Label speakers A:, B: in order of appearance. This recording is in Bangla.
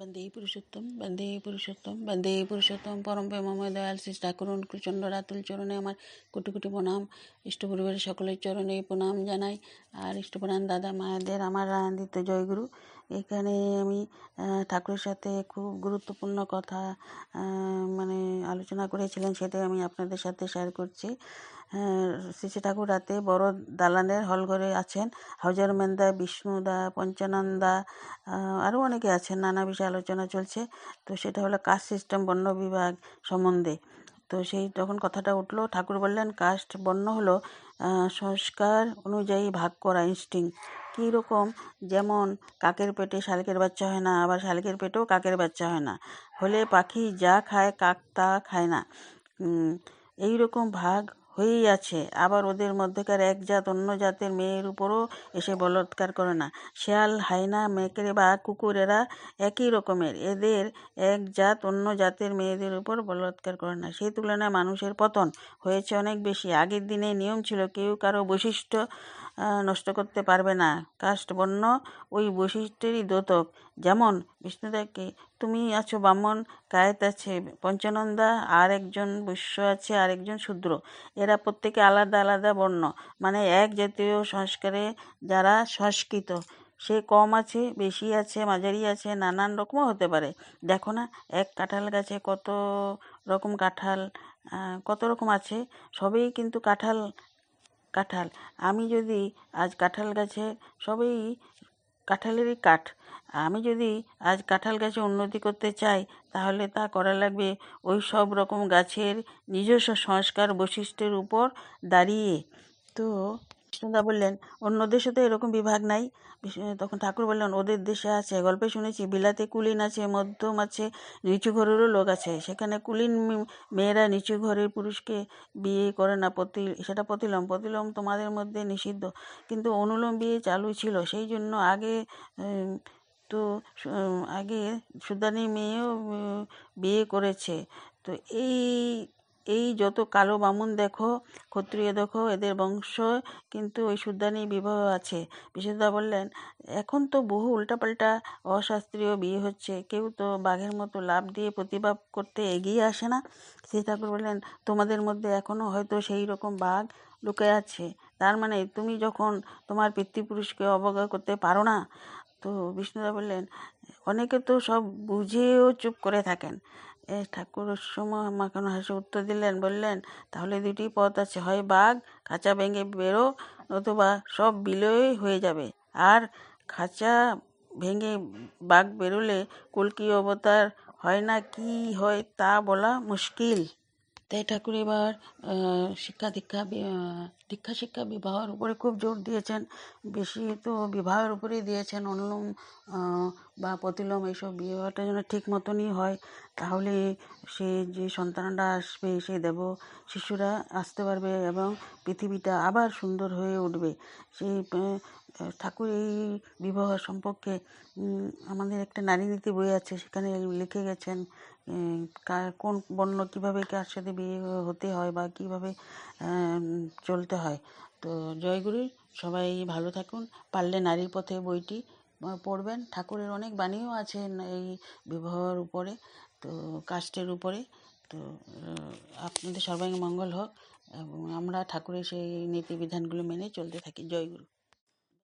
A: বন্দে পুরুষোত্তম বন্দে পুরুষোত্তম পরম প্রেমময় দয়াল শ্রী ঠাকুর অনুকূলচন্দ্র রাতুল চরণে আমার কোটি কোটি প্রণাম। ইষ্টপরিবারের সকলের চরণে প্রণাম জানাই। আর ইষ্টপ্রাণ দাদা মায়েদের আমার আনন্দিত জয়গুরু। এখানে আমি ঠাকুরের সাথে খুব গুরুত্বপূর্ণ কথা মানে আলোচনা করেছিলেন, সেটাই আমি আপনাদের সাথে শেয়ার করছি। শ্রী শ্রী ঠাকুর রাতে বড় দালানের হলঘরে আছেন। হাউজারম্যানদা, বিষ্ণুদা, পঞ্চানন্দা, আরও অনেকে আছেন। নানা বিষয়ে আলোচনা চলছে। তো সেটা হলো কাস্ট সিস্টেম, বর্ণ বিভাগ সম্বন্ধে। তো সেই তখন কথাটা উঠলো, ঠাকুর বললেন কাস্ট বর্ণ হলো সংস্কার অনুযায়ী ভাগ করা ইনস্টিং। কী রকম? যেমন কাকের পেটে শালিকের বাচ্চা হয় না, আবার শালিকের পেটেও কাকের বাচ্চা হয় না। হলে পাখি যা খায় কাক তা খায় না। এই রকম ভাগ হয়েই আছে। আবার ওদের মধ্যেকার এক জাত অন্য জাতের মেয়ের উপরও এসে বলৎকার করে না। শেয়াল, হায়না, মেকড়ে বা কুকুর এরা একই রকমের। এদের এক জাত অন্য জাতের মেয়েদের উপর বলৎকার করে না। সেই তুলনায় মানুষের পতন হয়েছে অনেক বেশি। আগের দিনে নিয়ম ছিল কেউ কারো বৈশিষ্ট্য নষ্ট করতে পারবে না। কাস্ট বর্ণ ওই বৈশিষ্ট্যেরই দ্যোতক। যেমন বিষ্ণুদাকে তুমি আছো ব্রাহ্মণ, কায়েত আছে পঞ্চানন্দা, আর একজন বৈশ্য আছে, আর একজন শূদ্র। এরা প্রত্যেকে আলাদা আলাদা বর্ণ, মানে এক জাতীয় সংস্কারে যারা সংস্কৃত। সে কম আছে, বেশি আছে, মাঝারি আছে, নানান রকমও হতে পারে। দেখো না, এক কাঁঠাল গাছে কত রকম কাঁঠাল, কত রকম আছে। সবেই কিন্তু কাঁঠাল কাঁঠাল। আমি যদি আজ কাঁঠাল গাছে, সবই কাঁঠালেরই কাঠ। আমি যদি আজ কাঁঠাল গাছে উন্নতি করতে চাই, তাহলে তা করা লাগবে ওই সব রকম গাছের নিজস্ব সংস্কার বৈশিষ্ট্যের উপর দাঁড়িয়ে। তো বিষ্ণুদা বললেন অন্য দেশে তো এরকম বিভাগ নাই। তখন ঠাকুর বললেন ওদের দেশে আছে। গল্পে শুনেছি বিলাতে কুলীন আছে, মধ্যম আছে, নিচু ঘরেরও লোক আছে। সেখানে কুলীন মেয়েরা নিচু ঘরের পুরুষকে বিয়ে করে না। সেটা প্রতিলোম। প্রতিলোম তোমাদের মধ্যে নিষিদ্ধ, কিন্তু অনুলোম বিয়ে চালু ছিল। সেই জন্য আগে তো আগে সুদানি মেয়েও বিয়ে করেছে। তো এই যত কালো বামুন দেখো, ক্ষত্রিয় দেখো, এদের বংশ কিন্তু ওই সুদানি বিবাহ আছে। বিশুদ্ধা বললেন এখন তো বহু উল্টাপাল্টা অশাস্ত্রীয় বিয়ে হচ্ছে। কেউ তো বাঘের মতো লাফ দিয়ে প্রতিবাদ করতে এগিয়ে আসে না। শ্রী ঠাকুর বললেন তোমাদের মধ্যে এখনও হয়তো সেই রকম বাঘ লুকিয়ে আছে। তার মানে তুমি যখন তোমার পিতৃপুরুষকে অবজ্ঞা করতে পারো না। তো বিষ্ণুদা বললেন অনেকে তো সব বুঝেও চুপ করে থাকেন। ঠাকুর সময় মাখানো হাসি উত্তর দিলেন, বললেন তাহলে দুটি পথ আছে, হয় বাঘ খাঁচা ভেঙে বেরো, নতুবা সব বিলয় হয়ে যাবে। আর খাঁচা ভেঙে বাঘ বেরোলে কল্কি অবতার হয় না, কি হয় তা বলা মুশকিল। তাই ঠাকুর এবার দীক্ষা শিক্ষা বিবাহের উপরে খুব জোর দিয়েছেন। বেশি তো বিবাহের উপরেই দিয়েছেন। অনুলোম বা প্রতিলোম এইসব বিবাহটা যেন ঠিক মতনই হয়, তাহলে সে যে সন্তানরা আসবে, সে দেব শিশুরা আসতে পারবে এবং পৃথিবীটা আবার সুন্দর হয়ে উঠবে। সেই ঠাকুর এই বিবাহ সম্পর্কে আমাদের একটা নারী নীতি বই আছে, সেখানে লিখে গেছেন কোন বর্ণ কীভাবে কার সাথে বিয়ে হতে হয় বা কীভাবে চলতে হয়। তো জয়গুরু, সবাই ভালো থাকুন। পারলে নারীর পথে বইটি পড়বেন। ঠাকুরের অনেক বাণীও আছে এই বিবাহের উপরে, তো কাস্টের উপরে। তো আপনাদের সর্বাঙ্গীন মঙ্গল হোক এবং আমরা ঠাকুরের সেই নীতিবিধানগুলো মেনে চলতে থাকি। জয়গুরু।